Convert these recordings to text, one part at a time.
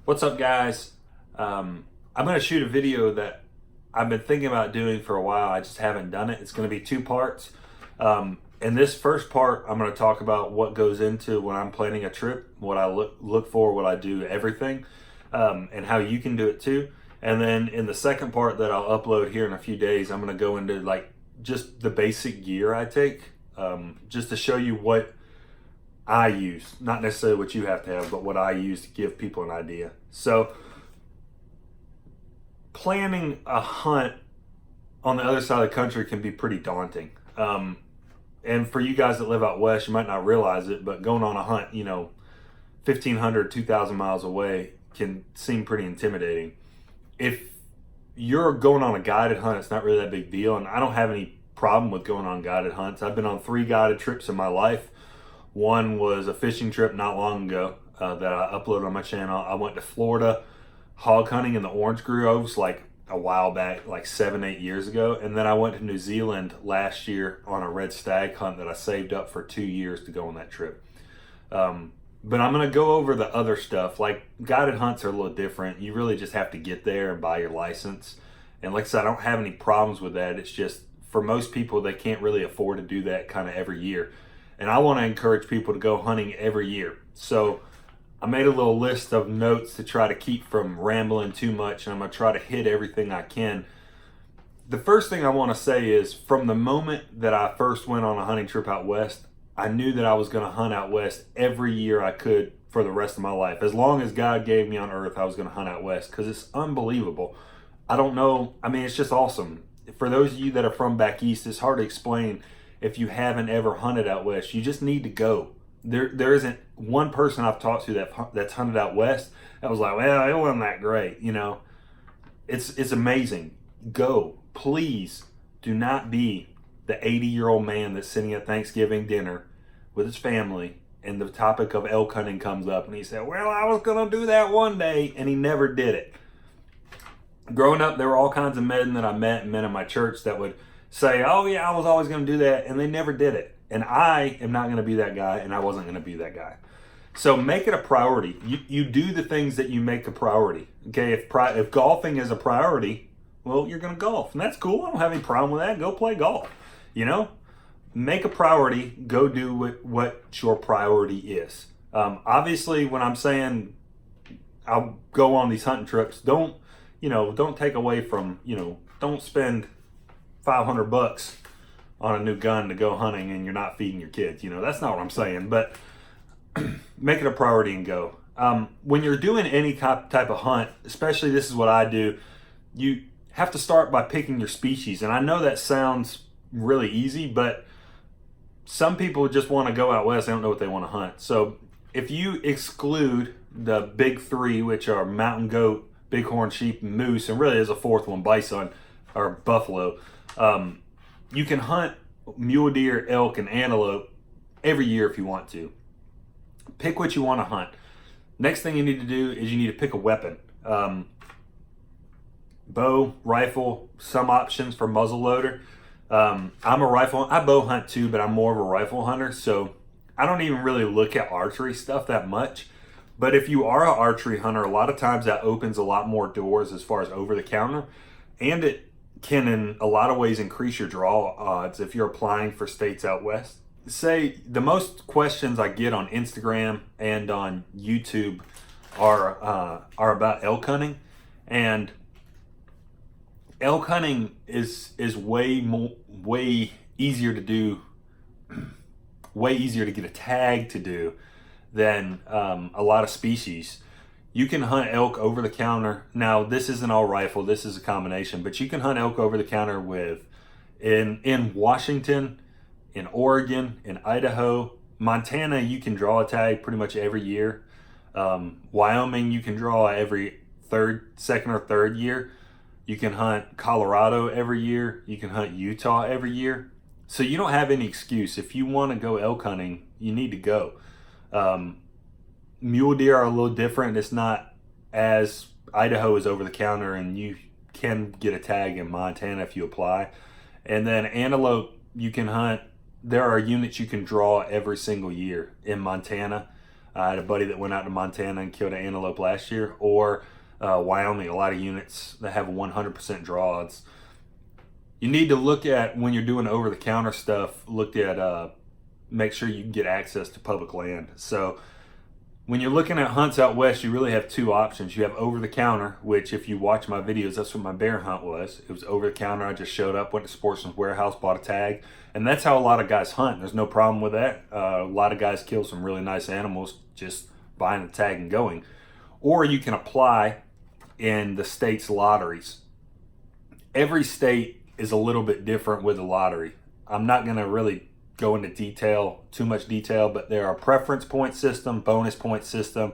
What's up, guys? I'm going to shoot a video that I've been thinking about doing for a while. I just haven't done it. It's going to be two parts. In this first part, I'm going to talk about what goes into when I'm planning a trip, what I look for, what I do, everything, and how you can do it too. And then in the second part that I'll upload here in a few days, I'm going to go into like just the basic gear I take, just to show you what I use, not necessarily what you have to have, but what I use to give people an idea. So planning a hunt on the other side of the country can be pretty daunting. And for you guys that live out west, you might not realize it, but going on a hunt, 1,500, 2,000 miles away can seem pretty intimidating. If you're going on a guided hunt, it's not really that big deal. And I don't have any problem with going on guided hunts. I've been on 3 guided trips in my life. One was a fishing trip not long ago that I uploaded on my channel. I went to Florida hog hunting in the orange groves like a while back, like 7-8 years ago. And then I went to New Zealand last year on a red stag hunt that I saved up for 2 years to go on that trip. But I'm going to go over the other stuff. Like guided hunts are a little different. You really just have to get there and buy your license. And like I said, I don't have any problems with that. It's just for most people, they can't really afford to do that kind of every year. And I want to encourage people to go hunting every year. So I made a little list of notes to try to keep from rambling too much, and I'm going to try to hit everything I can. The first thing I want to say is from the moment that I first went on a hunting trip out west, I knew that I was going to hunt out west every year I could for the rest of my life. As long as God gave me on earth, I was going to hunt out west because it's unbelievable. I don't know. I mean, it's just awesome. For those of you that are from back east, it's hard to explain if you haven't ever hunted out west. You just need to go. There isn't one person I've talked to that's hunted out west that was like, well, it wasn't that great. It's amazing. Go. Please do not be the 80-year-old man that's sitting at Thanksgiving dinner with his family and the topic of elk hunting comes up and he said, well, I was going to do that one day, and he never did it. Growing up, there were all kinds of men that I met and men in my church that would say, oh yeah, I was always going to do that, and they never did it. And I am not going to be that guy, and I wasn't going to be that guy. So make it a priority. You do the things that you make a priority. Okay, if golfing is a priority, well, you're going to golf, and that's cool. I don't have any problem with that. Go play golf. Make a priority. Go do what your priority is. Obviously, when I'm saying I'll go on these hunting trips, don't take away from, don't spend $500 on a new gun to go hunting and you're not feeding your kids. That's not what I'm saying, but make it a priority and go. When you're doing any type of hunt, especially this is what I do, you have to start by picking your species. And I know that sounds really easy, but some people just want to go out west. They don't know what they want to hunt. So if you exclude the big 3, which are mountain goat, bighorn sheep, and moose, and really there's a 4th one, bison or buffalo, you can hunt mule deer, elk, and antelope every year if you want to. Pick what you want to hunt. Next thing you need to do is you need to pick a weapon. Bow, rifle, some options for muzzle loader. I bow hunt too, but I'm more of a rifle hunter, so I don't even really look at archery stuff that much. But if you are an archery hunter, a lot of times that opens a lot more doors as far as over the counter, and it can in a lot of ways increase your draw odds if you're applying for states out west. Say the most questions I get on Instagram and on YouTube are about elk hunting, and elk hunting is way easier to do, way easier to get a tag to do than a lot of species. You can hunt elk over the counter. Now, this isn't all rifle, this is a combination, but you can hunt elk over the counter in Washington, in Oregon, in Idaho. Montana, you can draw a tag pretty much every year. Wyoming, you can draw every second or third year. You can hunt Colorado every year. You can hunt Utah every year. So you don't have any excuse. If you want to go elk hunting, you need to go. Mule deer are a little different. It's not as Idaho is over the counter, and you can get a tag in Montana if you apply. And then antelope, you can hunt. There are units you can draw every single year in Montana. I had a buddy that went out to Montana and killed an antelope last year, or Wyoming, a lot of units that have 100% draw odds. You need to look at, when you're doing over-the-counter stuff, look at make sure you can get access to public land. So when you're looking at hunts out west, you really have two options. You have over-the-counter, which if you watch my videos, that's what my bear hunt was. It was over-the-counter. I just showed up, went to Sportsman's Warehouse, bought a tag, and that's how a lot of guys hunt. There's no problem with that. A lot of guys kill some really nice animals just buying the tag and going. Or you can apply in the state's lotteries. Every state is a little bit different with the lottery. I'm not going to really go into too much detail, but there are preference point system, bonus point system,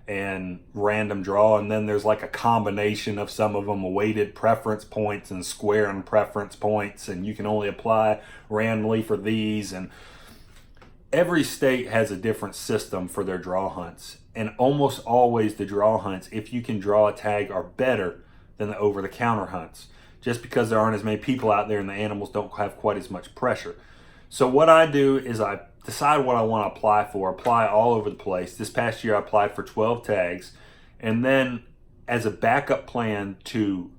and random draw, and then there's like a combination of some of them, weighted preference points and square and preference points, and you can only apply randomly for these. And every state has a different system for their draw hunts, and almost always the draw hunts, if you can draw a tag, are better than the over-the-counter hunts, just because there aren't as many people out there and the animals don't have quite as much pressure. So what I do is I decide what I want to apply for, apply all over the place. This past year I applied for 12 tags, and then as a backup plan to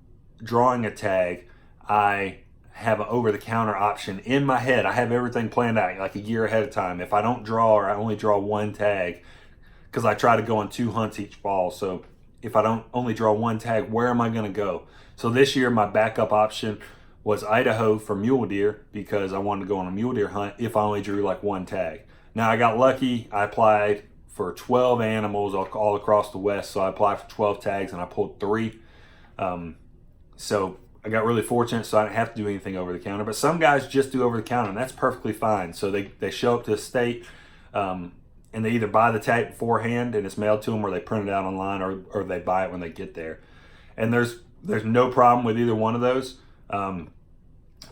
drawing a tag, I have an over-the-counter option in my head. I have everything planned out like a year ahead of time. If I don't draw, or I only draw one tag, because I try to go on 2 hunts each fall, so if I don't only draw one tag, where am I going to go? So this year my backup option was Idaho for mule deer, because I wanted to go on a mule deer hunt if I only drew like one tag. Now I got lucky. I applied for 12 animals all across the West, so I applied for 12 tags and I pulled 3. So I got really fortunate, so I didn't have to do anything over the counter. But some guys just do over the counter, and that's perfectly fine. So they show up to the state, and they either buy the tag beforehand and it's mailed to them, or they print it out online, or they buy it when they get there. And there's no problem with either one of those.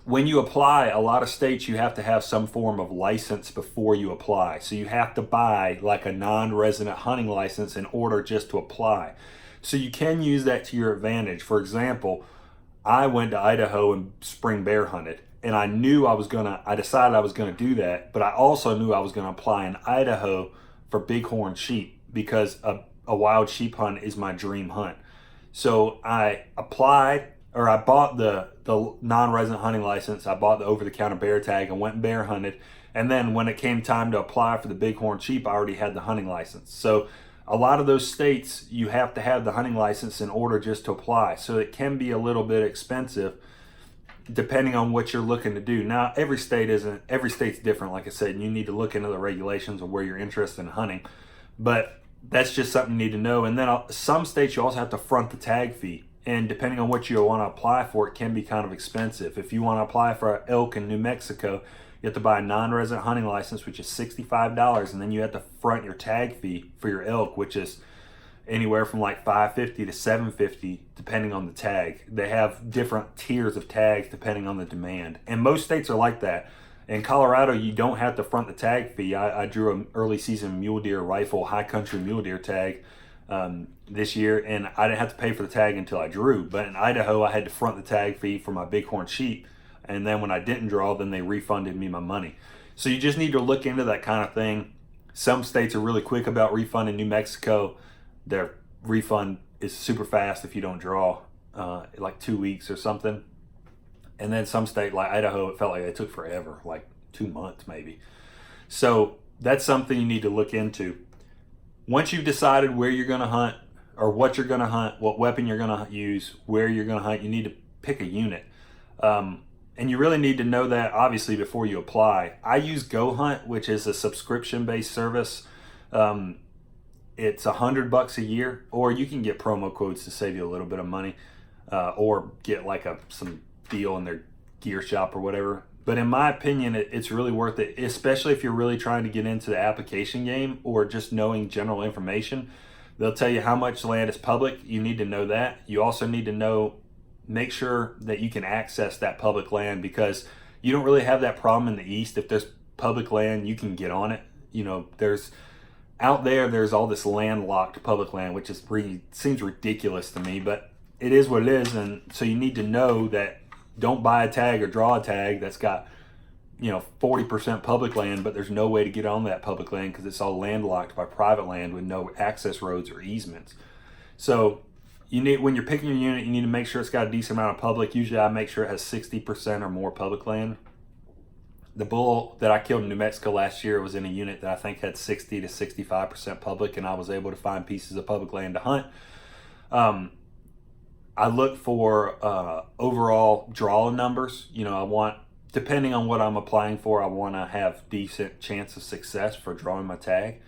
When you apply, a lot of states you have to have some form of license before you apply. So you have to buy like a non-resident hunting license in order just to apply. So you can use that to your advantage. For example, I went to Idaho and spring bear hunted, and I decided I was gonna do that, but I also knew I was gonna apply in Idaho for bighorn sheep, because a wild sheep hunt is my dream hunt. So I applied, or I bought the non-resident hunting license, I bought the over-the-counter bear tag and went and bear hunted. And then when it came time to apply for the bighorn sheep, I already had the hunting license. So a lot of those states, you have to have the hunting license in order just to apply. So it can be a little bit expensive depending on what you're looking to do. Now, every state's different, like I said, and you need to look into the regulations of where you're interested in hunting. But that's just something you need to know. And then some states you also have to front the tag fee. And depending on what you want to apply for, it can be kind of expensive. If you want to apply for elk in New Mexico, you have to buy a non-resident hunting license, which is $65, and then you have to front your tag fee for your elk, which is anywhere from like $550 to $750, depending on the tag. They have different tiers of tags depending on the demand, and most states are like that. In Colorado, you don't have to front the tag fee. I drew an early season mule deer rifle, high country mule deer tag this year, and I didn't have to pay for the tag until I drew. But in Idaho, I had to front the tag fee for my bighorn sheep, and then when I didn't draw, then they refunded me my money. So you just need to look into that kind of thing. Some states are really quick about refunding. New Mexico, their refund is super fast if you don't draw, like 2 weeks or something. And then some state like Idaho, it felt like it took forever, like 2 months maybe. So that's something you need to look into. Once you've decided where you're going to hunt, or what you're going to hunt, what weapon you're going to use, where you're going to hunt, you need to pick a unit. And you really need to know that, obviously, before you apply. I use GoHunt, which is a subscription-based service. It's $100 a year, or you can get promo codes to save you a little bit of money, or get like some deal in their gear shop or whatever. But in my opinion, it's really worth it, especially if you're really trying to get into the application game or just knowing general information. They'll tell you how much land is public. You need to know that. You also need to make sure that you can access that public land, because you don't really have that problem in the East. If there's public land, you can get on it. You know, there's all this landlocked public land, which seems ridiculous to me, but it is what it is. And so you need to know that. Don't buy a tag or draw a tag that's got 40% public land, but there's no way to get on that public land because it's all landlocked by private land with no access roads or easements. So when you're picking your unit, you need to make sure it's got a decent amount of public. Usually I make sure it has 60% or more public land. The bull that I killed in New Mexico last year was in a unit that I think had 60 to 65% public, and I was able to find pieces of public land to hunt. I look for overall draw numbers. Depending on what I'm applying for, I want to have decent chance of success for drawing my tag.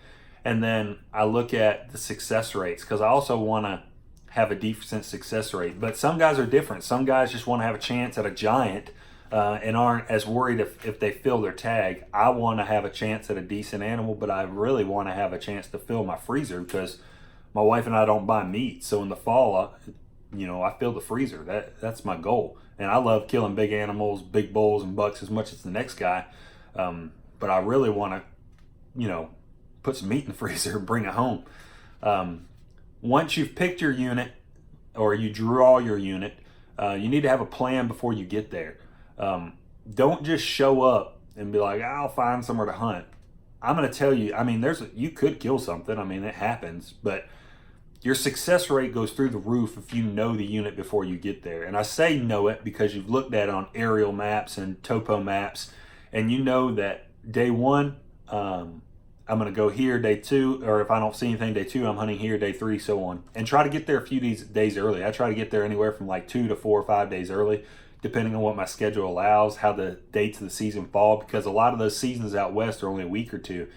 And then I look at the success rates because I also want to have a decent success rate. But some guys are different. Some guys just want to have a chance at a giant and aren't as worried if they fill their tag. I want to have a chance at a decent animal, but I really want to have a chance to fill my freezer because my wife and I don't buy meat. So in the fall, I fill the freezer. That's my goal. And I love killing big animals, big bulls and bucks as much as the next guy. But I really want to, put some meat in the freezer and bring it home. Once you've picked your unit or you draw your unit, you need to have a plan before you get there. Don't just show up and be like, I'll find somewhere to hunt. I'm going to tell you, you could kill something. It happens, but your success rate goes through the roof if you know the unit before you get there. And I say know it because you've looked at it on aerial maps and topo maps, and you know that day one, I'm going to go here, day two, or if I don't see anything, day two, I'm hunting here, day three, so on. And try to get there a few days early. I try to get there anywhere from like 2 to 4 or 5 days early, depending on what my schedule allows, how the dates of the season fall, because a lot of those seasons out west are only a week or two.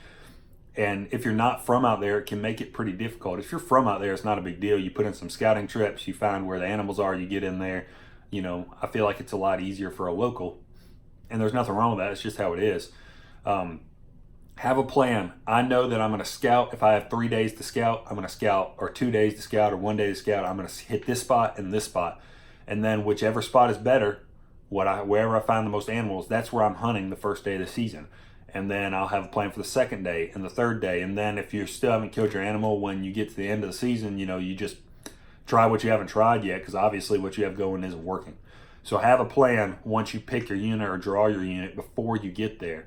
And if you're not from out there, it can make it pretty difficult. If you're from out there, it's not a big deal. You put in some scouting trips, you find where the animals are, you get in there. I feel like it's a lot easier for a local. And there's nothing wrong with that. It's just how it is. Have a plan. I know that I'm going to scout. If I have 3 days to scout, I'm going to scout, or 2 days to scout, or 1 day to scout. I'm going to hit this spot and this spot. And then whichever spot is better, wherever I find the most animals, that's where I'm hunting the first day of the season. And then I'll have a plan for the second day and the third day. And then if you still haven't killed your animal when you get to the end of the season, you just try what you haven't tried yet, because obviously what you have going isn't working. So have a plan once you pick your unit or draw your unit before you get there.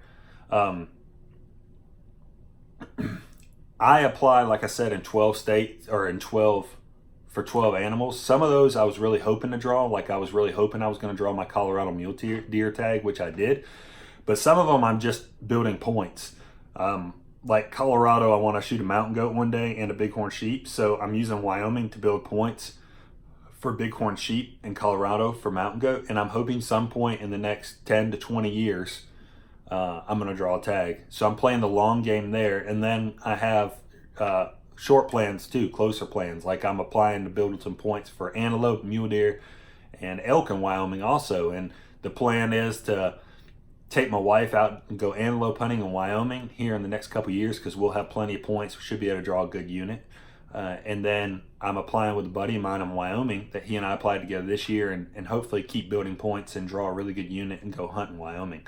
I apply, like I said, in 12 states, or in 12 for 12 animals. Some of those I was really hoping to draw. Like I was really hoping I was going to draw my Colorado mule deer tag, which I did. But some of them I'm just building points. Like Colorado, I want to shoot a mountain goat one day and a bighorn sheep. So I'm using Wyoming to build points for bighorn sheep in Colorado for mountain goat. And I'm hoping some point in the next 10 to 20 years, I'm going to draw a tag. So I'm playing the long game there. And then I have short plans too, closer plans. Like I'm applying to build some points for antelope, mule deer, and elk in Wyoming also. And the plan is to take my wife out and go antelope hunting in Wyoming here in the next couple of years, because we'll have plenty of points. We should be able to draw a good unit. And then I'm applying with a buddy of mine in Wyoming that he and I applied together this year, and hopefully keep building points and draw a really good unit and go hunt in Wyoming.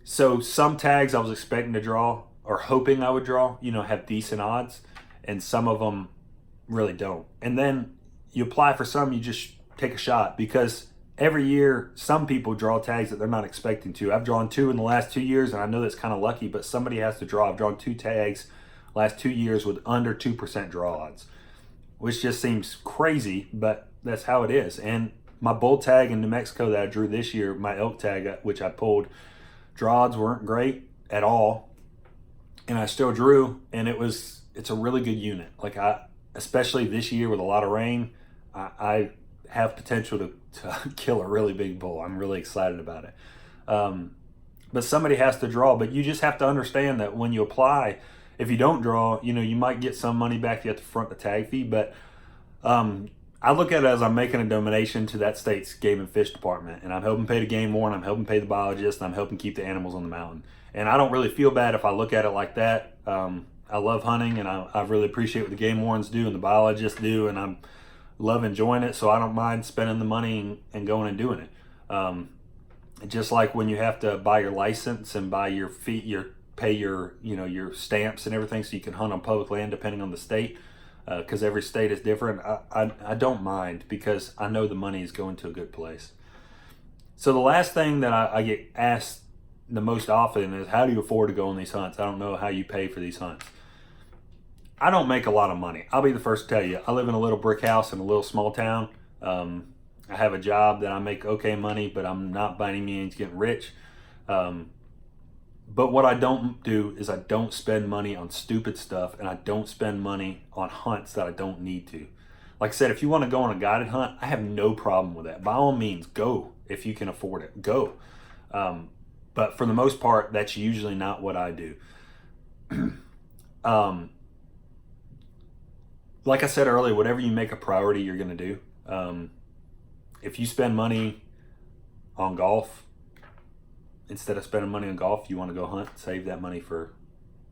So some tags I was expecting to draw or hoping I would draw, have decent odds, and some of them really don't. And then you apply for some, you just take a shot, because every year, some people draw tags that they're not expecting to. I've drawn 2 in the last 2 years, and I know that's kind of lucky, but somebody has to draw. I've drawn 2 tags last 2 years with under 2% draw odds, which just seems crazy, but that's how it is. And my bull tag in New Mexico that I drew this year, my elk tag, which I pulled, draw odds weren't great at all, and I still drew, and it's a really good unit. Like especially this year with a lot of rain, I have potential to kill a really big bull. I'm really excited about it. But somebody has to draw. But you just have to understand that when you apply, if you don't draw, you might get some money back. You have to front the tag fee. But I look at it as I'm making a donation to that state's game and fish department, and I'm helping pay the game warden, I'm helping pay the biologist, and I'm helping keep the animals on the mountain. And I don't really feel bad if I look at it like that. I love hunting, and I really appreciate what the game wardens do and the biologists do, and I'm love enjoying it, so I don't mind spending the money and going and doing it. Just like when you have to buy your license and buy your fee, pay your stamps and everything so you can hunt on public land depending on the state, because every state is different. I don't mind, because I know the money is going to a good place. So the last thing that I get asked the most often is, how do you afford to go on these hunts? I don't know how you pay for these hunts. I don't make a lot of money. I'll be the first to tell you. I live in a little brick house in a little small town. I have a job that I make okay money, but I'm not by any means getting rich. But what I don't do is I don't spend money on stupid stuff, and I don't spend money on hunts that I don't need to. Like I said, if you want to go on a guided hunt, I have no problem with that. By all means, go if you can afford it. Go. But for the most part, that's usually not what I do. Like I said earlier, whatever you make a priority, you're going to do. If you spend money on golf, instead of spending money on golf, you want to go hunt, save that money for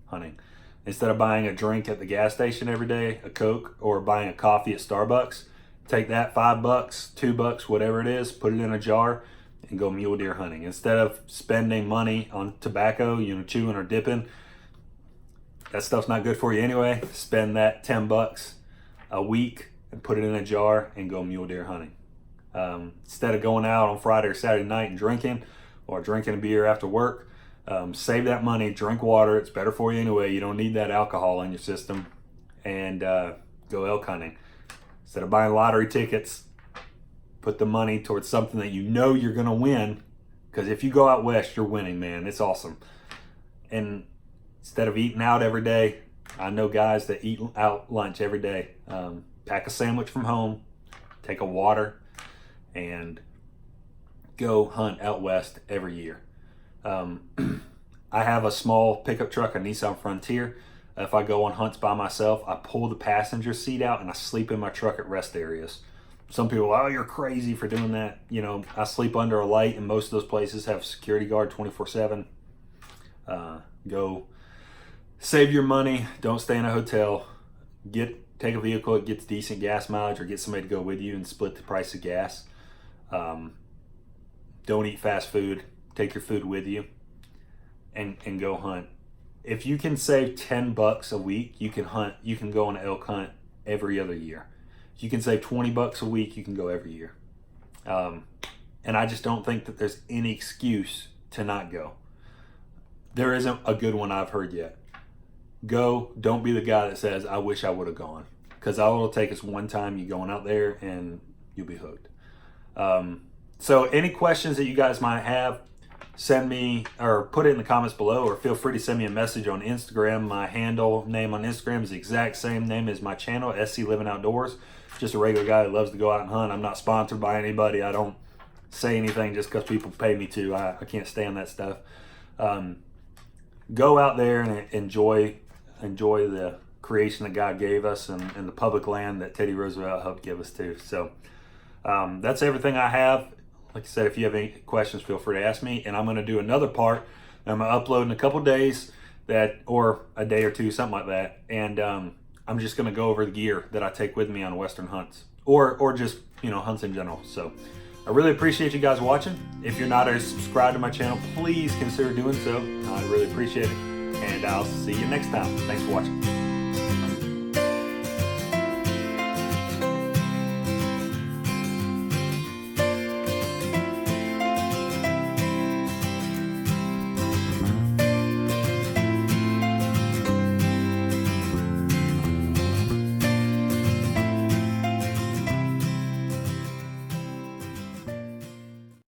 hunting. Instead of buying a drink at the gas station every day, a Coke, or buying a coffee at Starbucks, take that $5, $2, whatever it is, put it in a jar, and go mule deer hunting. Instead of spending money on tobacco, chewing or dipping, that stuff's not good for you anyway. Spend that $10 a week and put it in a jar and go mule deer hunting. Instead of going out on Friday or Saturday night and drinking, or drinking a beer after work, save that money, drink water. It's better for you anyway. You don't need that alcohol in your system. And go elk hunting. Instead of buying lottery tickets, put the money towards something that you know you're going to win. Because if you go out west, you're winning, man. It's awesome. And instead of eating out every day, I know guys that eat out lunch every day. Pack a sandwich from home, take a water, and go hunt out west every year. I have a small pickup truck, a Nissan Frontier. If I go on hunts by myself, I pull the passenger seat out and I sleep in my truck at rest areas. Some people, oh, you're crazy for doing that. I sleep under a light, and most of those places have security guard 24/7. Go save your money. Don't stay in a hotel. Take a vehicle that gets decent gas mileage, or get somebody to go with you and split the price of gas. Don't eat fast food. Take your food with you and go hunt. If you can save $10 a week, you can go on an elk hunt every other year. If you can save $20 a week, you can go every year. And I just don't think that there's any excuse to not go. There isn't a good one I've heard yet. Go. Don't be the guy that says, I wish I would have gone. Because all it'll take is one time you going out there and you'll be hooked. So any questions that you guys might have, send me or put it in the comments below, or feel free to send me a message on Instagram. My handle name on Instagram is the exact same name as my channel, SC Living Outdoors. Just a regular guy that loves to go out and hunt. I'm not sponsored by anybody. I don't say anything just because people pay me to. I can't stand that stuff. Go out there and enjoy the creation that God gave us, and the public land that Teddy Roosevelt helped give us too. So that's everything I have. Like I said, if you have any questions, feel free to ask me. And I'm going to do another part that I'm going to upload in a couple days, or a day or two, something like that. And I'm just going to go over the gear that I take with me on Western hunts, or just hunts in general. So I really appreciate you guys watching. If you're not subscribed to my channel, please consider doing so. I really appreciate it. And I'll see you next time. Thanks for watching.